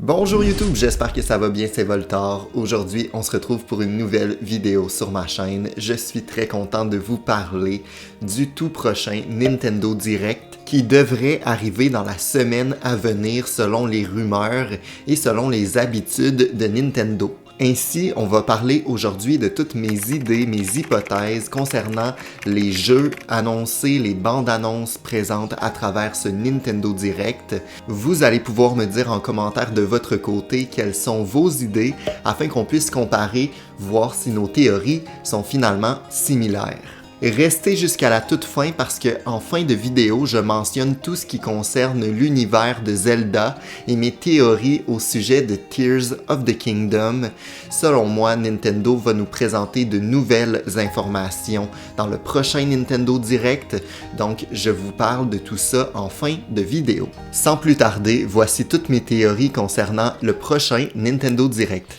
Bonjour YouTube, j'espère que ça va bien, c'est Voltar. Aujourd'hui, on se retrouve pour une nouvelle vidéo sur ma chaîne. Je suis très content de vous parler du tout prochain Nintendo Direct qui devrait arriver dans la semaine à venir selon les rumeurs et selon les habitudes de Nintendo. Ainsi, on va parler aujourd'hui de toutes mes idées, mes hypothèses concernant les jeux annoncés, les bandes annonces présentes à travers ce Nintendo Direct. Vous allez pouvoir me dire en commentaire de votre côté quelles sont vos idées afin qu'on puisse comparer, voir si nos théories sont finalement similaires. Restez jusqu'à la toute fin parce que en fin de vidéo, je mentionne tout ce qui concerne l'univers de Zelda et mes théories au sujet de Tears of the Kingdom. Selon moi, Nintendo va nous présenter de nouvelles informations dans le prochain Nintendo Direct, donc je vous parle de tout ça en fin de vidéo. Sans plus tarder, voici toutes mes théories concernant le prochain Nintendo Direct.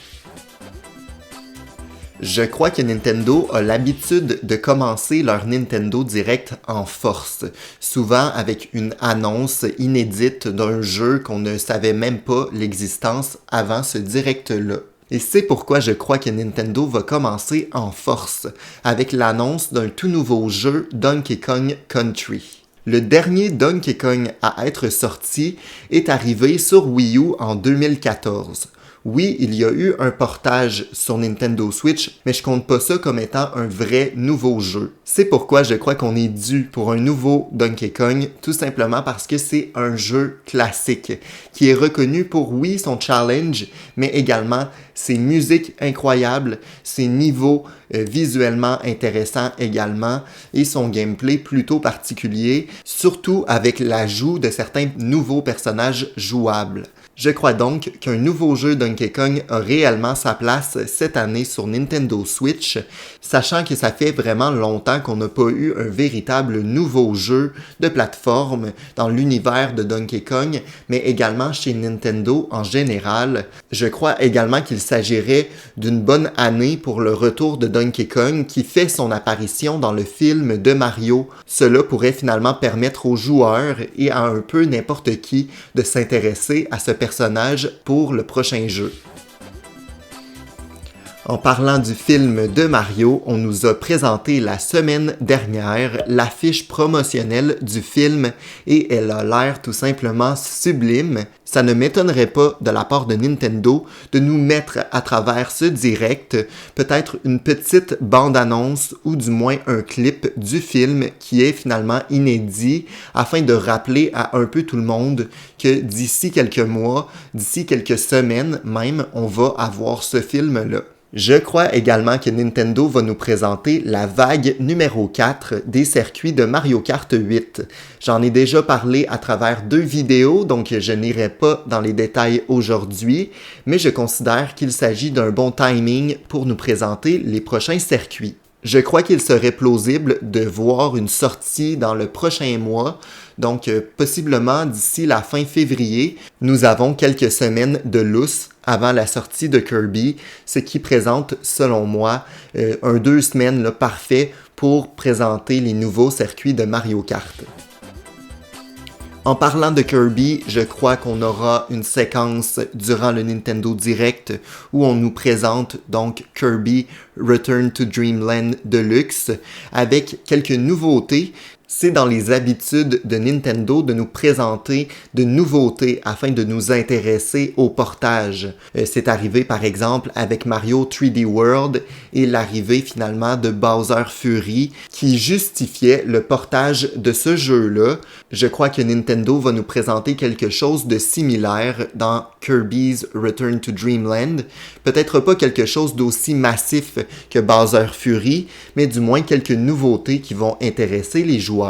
Je crois que Nintendo a l'habitude de commencer leur Nintendo Direct en force, souvent avec une annonce inédite d'un jeu qu'on ne savait même pas l'existence avant ce Direct-là. Et c'est pourquoi je crois que Nintendo va commencer en force, avec l'annonce d'un tout nouveau jeu Donkey Kong Country. Le dernier Donkey Kong à être sorti est arrivé sur Wii U en 2014. Oui, il y a eu un portage sur Nintendo Switch, mais je compte pas ça comme étant un vrai nouveau jeu. C'est pourquoi je crois qu'on est dû pour un nouveau Donkey Kong, tout simplement parce que c'est un jeu classique, qui est reconnu pour, oui, son challenge, mais également ses musiques incroyables, ses niveaux visuellement intéressants également, et son gameplay plutôt particulier, surtout avec l'ajout de certains nouveaux personnages jouables. Je crois donc qu'un nouveau jeu Donkey Kong a réellement sa place cette année sur Nintendo Switch, sachant que ça fait vraiment longtemps qu'on n'a pas eu un véritable nouveau jeu de plateforme dans l'univers de Donkey Kong, mais également chez Nintendo en général. Je crois également qu'il s'agirait d'une bonne année pour le retour de Donkey Kong qui fait son apparition dans le film de Mario. Cela pourrait finalement permettre aux joueurs et à un peu n'importe qui de s'intéresser à ce personnage pour le prochain jeu. En parlant du film de Mario, on nous a présenté la semaine dernière l'affiche promotionnelle du film et elle a l'air tout simplement sublime. Ça ne m'étonnerait pas de la part de Nintendo de nous mettre à travers ce direct peut-être une petite bande-annonce ou du moins un clip du film qui est finalement inédit afin de rappeler à un peu tout le monde que d'ici quelques mois, d'ici quelques semaines même, on va avoir ce film-là. Je crois également que Nintendo va nous présenter la vague numéro 4 des circuits de Mario Kart 8. J'en ai déjà parlé à travers 2 vidéos, donc je n'irai pas dans les détails aujourd'hui, mais je considère qu'il s'agit d'un bon timing pour nous présenter les prochains circuits. Je crois qu'il serait plausible de voir une sortie dans le prochain mois, donc possiblement d'ici la fin février. Nous avons quelques semaines de lousse avant la sortie de Kirby, ce qui présente, selon moi, un 2 semaines là, parfait pour présenter les nouveaux circuits de Mario Kart. En parlant de Kirby, je crois qu'on aura une séquence durant le Nintendo Direct où on nous présente donc Kirby Return to Dreamland Deluxe avec quelques nouveautés. C'est dans les habitudes de Nintendo de nous présenter de nouveautés afin de nous intéresser au portage. C'est arrivé par exemple avec Mario 3D World et l'arrivée finalement de Bowser Fury qui justifiait le portage de ce jeu-là. Je crois que Nintendo va nous présenter quelque chose de similaire dans Kirby's Return to Dreamland. Peut-être pas quelque chose d'aussi massif que Bowser Fury, mais du moins quelques nouveautés qui vont intéresser les joueurs.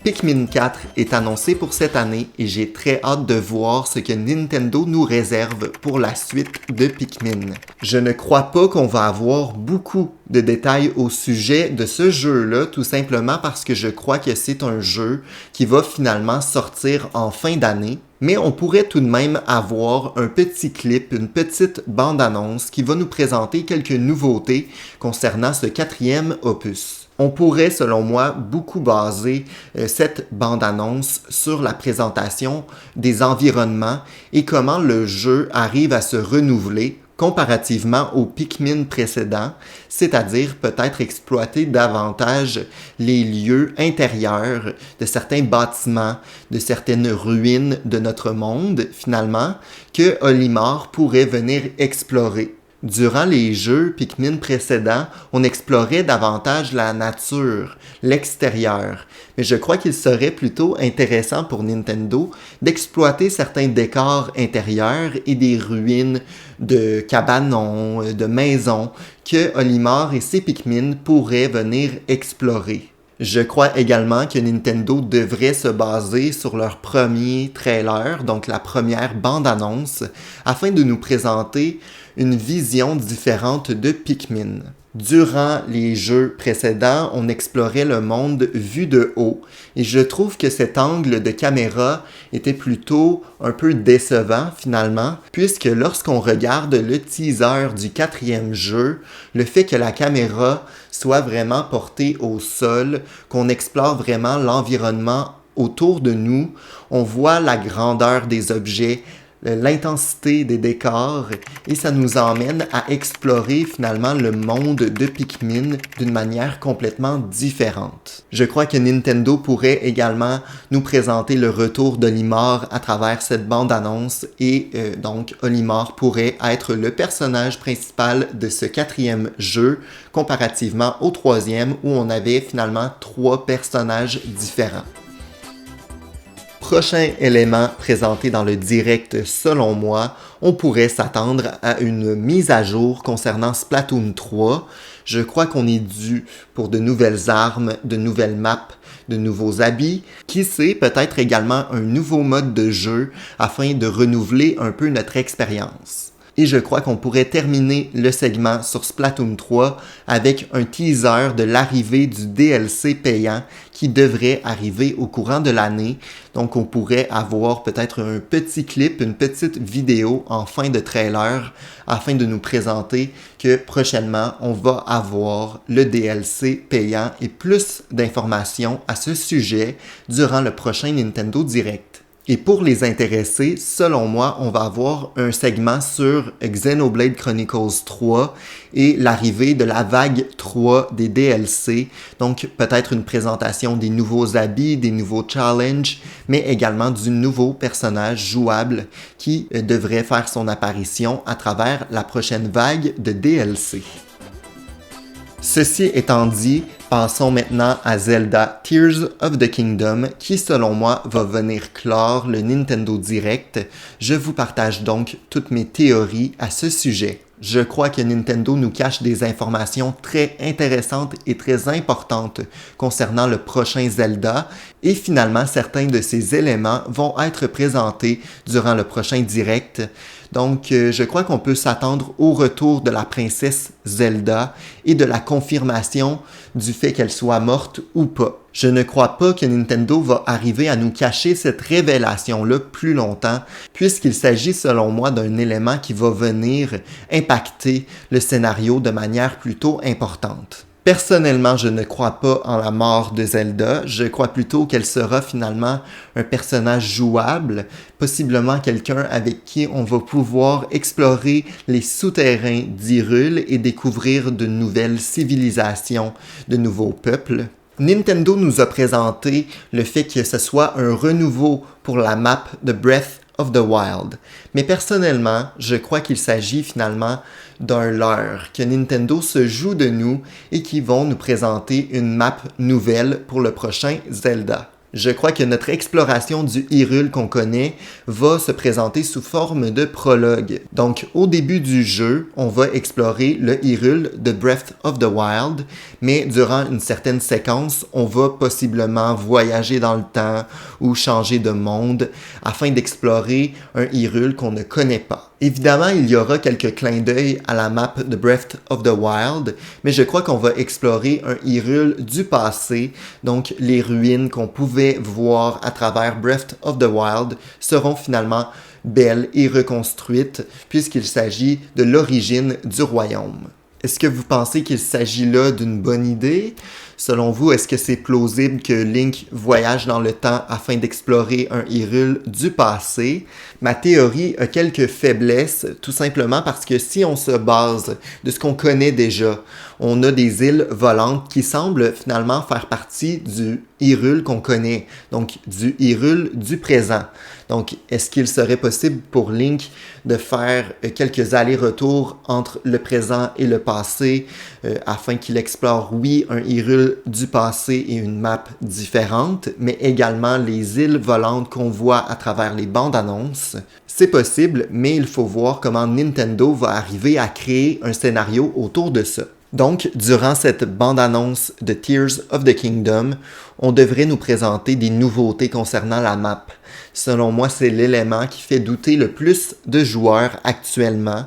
Pikmin 4 est annoncé pour cette année et j'ai très hâte de voir ce que Nintendo nous réserve pour la suite de Pikmin. Je ne crois pas qu'on va avoir beaucoup de détails au sujet de ce jeu-là, tout simplement parce que je crois que c'est un jeu qui va finalement sortir en fin d'année. Mais on pourrait tout de même avoir un petit clip, une petite bande-annonce qui va nous présenter quelques nouveautés concernant ce 4e opus. On pourrait, selon moi, beaucoup baser cette bande-annonce sur la présentation des environnements et comment le jeu arrive à se renouveler comparativement aux Pikmin précédents, c'est-à-dire peut-être exploiter davantage les lieux intérieurs de certains bâtiments, de certaines ruines de notre monde, finalement, que Olimar pourrait venir explorer. Durant les jeux Pikmin précédents, on explorait davantage la nature, l'extérieur, mais je crois qu'il serait plutôt intéressant pour Nintendo d'exploiter certains décors intérieurs et des ruines de cabanons, de maisons que Olimar et ses Pikmin pourraient venir explorer. Je crois également que Nintendo devrait se baser sur leur premier trailer, donc la première bande-annonce, afin de nous présenter une vision différente de Pikmin. Durant les jeux précédents, on explorait le monde vu de haut et je trouve que cet angle de caméra était plutôt un peu décevant finalement, puisque lorsqu'on regarde le teaser du 4e jeu, le fait que la caméra soit vraiment portée au sol, qu'on explore vraiment l'environnement autour de nous, on voit la grandeur des objets, l'intensité des décors et ça nous emmène à explorer finalement le monde de Pikmin d'une manière complètement différente. Je crois que Nintendo pourrait également nous présenter le retour d'Olimar à travers cette bande-annonce et donc Olimar pourrait être le personnage principal de ce 4e jeu comparativement au 3e où on avait finalement 3 personnages différents. Prochain élément présenté dans le direct, selon moi, on pourrait s'attendre à une mise à jour concernant Splatoon 3. Je crois qu'on est dû pour de nouvelles armes, de nouvelles maps, de nouveaux habits. Qui sait, peut-être également un nouveau mode de jeu afin de renouveler un peu notre expérience. Et je crois qu'on pourrait terminer le segment sur Splatoon 3 avec un teaser de l'arrivée du DLC payant qui devrait arriver au courant de l'année. Donc on pourrait avoir peut-être un petit clip, une petite vidéo en fin de trailer afin de nous présenter que prochainement on va avoir le DLC payant et plus d'informations à ce sujet durant le prochain Nintendo Direct. Et pour les intéressés, selon moi, on va avoir un segment sur Xenoblade Chronicles 3 et l'arrivée de la vague 3 des DLC. Donc peut-être une présentation des nouveaux habits, des nouveaux challenges, mais également du nouveau personnage jouable qui devrait faire son apparition à travers la prochaine vague de DLC. Ceci étant dit, passons maintenant à Zelda Tears of the Kingdom qui selon moi va venir clore le Nintendo Direct. Je vous partage donc toutes mes théories à ce sujet. Je crois que Nintendo nous cache des informations très intéressantes et très importantes concernant le prochain Zelda et finalement certains de ces éléments vont être présentés durant le prochain Direct. Donc, je crois qu'on peut s'attendre au retour de la princesse Zelda et de la confirmation du fait qu'elle soit morte ou pas. Je ne crois pas que Nintendo va arriver à nous cacher cette révélation-là plus longtemps, puisqu'il s'agit selon moi d'un élément qui va venir impacter le scénario de manière plutôt importante. Personnellement, je ne crois pas en la mort de Zelda. Je crois plutôt qu'elle sera finalement un personnage jouable, possiblement quelqu'un avec qui on va pouvoir explorer les souterrains d'Hyrule et découvrir de nouvelles civilisations, de nouveaux peuples. Nintendo nous a présenté le fait que ce soit un renouveau pour la map de Breath of the Wild. Mais personnellement, je crois qu'il s'agit finalement d'un leurre, que Nintendo se joue de nous et qui vont nous présenter une map nouvelle pour le prochain Zelda. Je crois que notre exploration du Hyrule qu'on connaît va se présenter sous forme de prologue. Donc, au début du jeu, on va explorer le Hyrule de Breath of the Wild, mais durant une certaine séquence, on va possiblement voyager dans le temps ou changer de monde afin d'explorer un Hyrule qu'on ne connaît pas. Évidemment, il y aura quelques clins d'œil à la map de Breath of the Wild, mais je crois qu'on va explorer un Hyrule du passé, donc les ruines qu'on pouvait voir à travers Breath of the Wild seront finalement belles et reconstruites puisqu'il s'agit de l'origine du royaume. Est-ce que vous pensez qu'il s'agit là d'une bonne idée? Selon vous, est-ce que c'est plausible que Link voyage dans le temps afin d'explorer un Hyrule du passé? Ma théorie a quelques faiblesses, tout simplement parce que si on se base de ce qu'on connaît déjà, on a des îles volantes qui semblent finalement faire partie du Hyrule qu'on connaît, donc du Hyrule du présent. Donc, est-ce qu'il serait possible pour Link de faire quelques allers-retours entre le présent et le passé afin qu'il explore, oui, un Hyrule du passé et une map différente, mais également les îles volantes qu'on voit à travers les bandes annonces? C'est possible, mais il faut voir comment Nintendo va arriver à créer un scénario autour de ça. Donc, durant cette bande-annonce de Tears of the Kingdom, on devrait nous présenter des nouveautés concernant la map. Selon moi, c'est l'élément qui fait douter le plus de joueurs actuellement.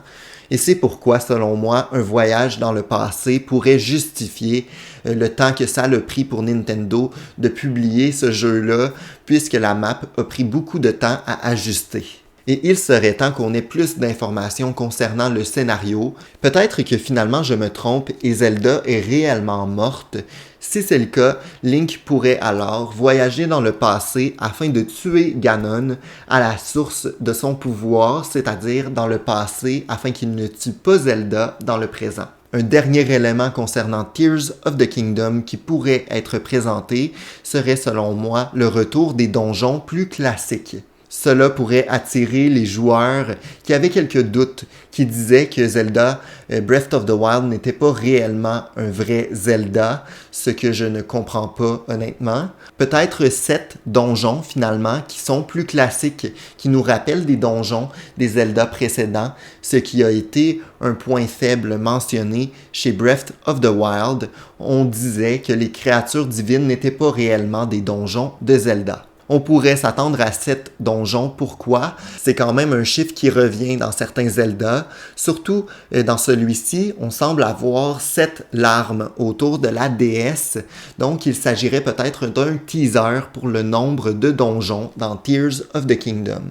Et c'est pourquoi, selon moi, un voyage dans le passé pourrait justifier le temps que ça a pris pour Nintendo de publier ce jeu-là, puisque la map a pris beaucoup de temps à ajuster. Et il serait temps qu'on ait plus d'informations concernant le scénario. Peut-être que finalement je me trompe et Zelda est réellement morte. Si c'est le cas, Link pourrait alors voyager dans le passé afin de tuer Ganon à la source de son pouvoir, c'est-à-dire dans le passé afin qu'il ne tue pas Zelda dans le présent. Un dernier élément concernant Tears of the Kingdom qui pourrait être présenté serait selon moi le retour des donjons plus classiques. Cela pourrait attirer les joueurs qui avaient quelques doutes, qui disaient que Zelda Breath of the Wild n'était pas réellement un vrai Zelda, ce que je ne comprends pas honnêtement. Peut-être 7 donjons finalement qui sont plus classiques, qui nous rappellent des donjons des Zelda précédents, ce qui a été un point faible mentionné chez Breath of the Wild. On disait que les créatures divines n'étaient pas réellement des donjons de Zelda. On pourrait s'attendre à 7 donjons. Pourquoi? C'est quand même un chiffre qui revient dans certains Zelda. Surtout dans celui-ci, on semble avoir 7 larmes autour de la déesse. Donc, il s'agirait peut-être d'un teaser pour le nombre de donjons dans Tears of the Kingdom.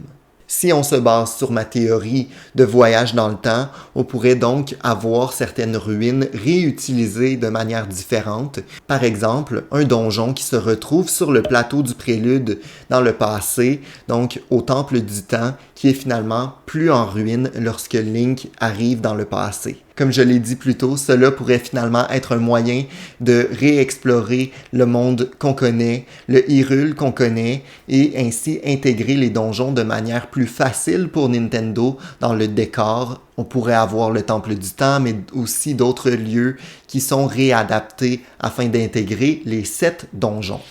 Si on se base sur ma théorie de voyage dans le temps, on pourrait donc avoir certaines ruines réutilisées de manière différente. Par exemple, un donjon qui se retrouve sur le plateau du Prélude dans le passé, donc au Temple du Temps, qui est finalement plus en ruine lorsque Link arrive dans le passé. Comme je l'ai dit plus tôt, cela pourrait finalement être un moyen de réexplorer le monde qu'on connaît, le Hyrule qu'on connaît, et ainsi intégrer les donjons de manière plus facile pour Nintendo dans le décor. On pourrait avoir le Temple du Temps, mais aussi d'autres lieux qui sont réadaptés afin d'intégrer les 7 donjons.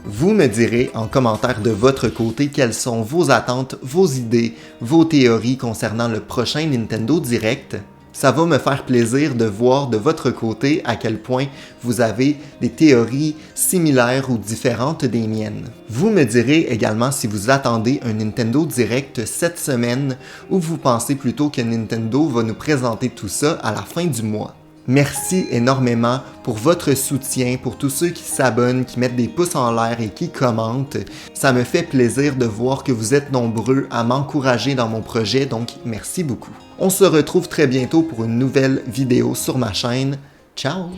Vous me direz en commentaire de votre côté quelles sont vos attentes, vos idées, vos théories concernant le prochain Nintendo Direct. Ça va me faire plaisir de voir de votre côté à quel point vous avez des théories similaires ou différentes des miennes. Vous me direz également si vous attendez un Nintendo Direct cette semaine ou vous pensez plutôt que Nintendo va nous présenter tout ça à la fin du mois. Merci énormément pour votre soutien, pour tous ceux qui s'abonnent, qui mettent des pouces en l'air et qui commentent. Ça me fait plaisir de voir que vous êtes nombreux à m'encourager dans mon projet, donc merci beaucoup. On se retrouve très bientôt pour une nouvelle vidéo sur ma chaîne. Ciao!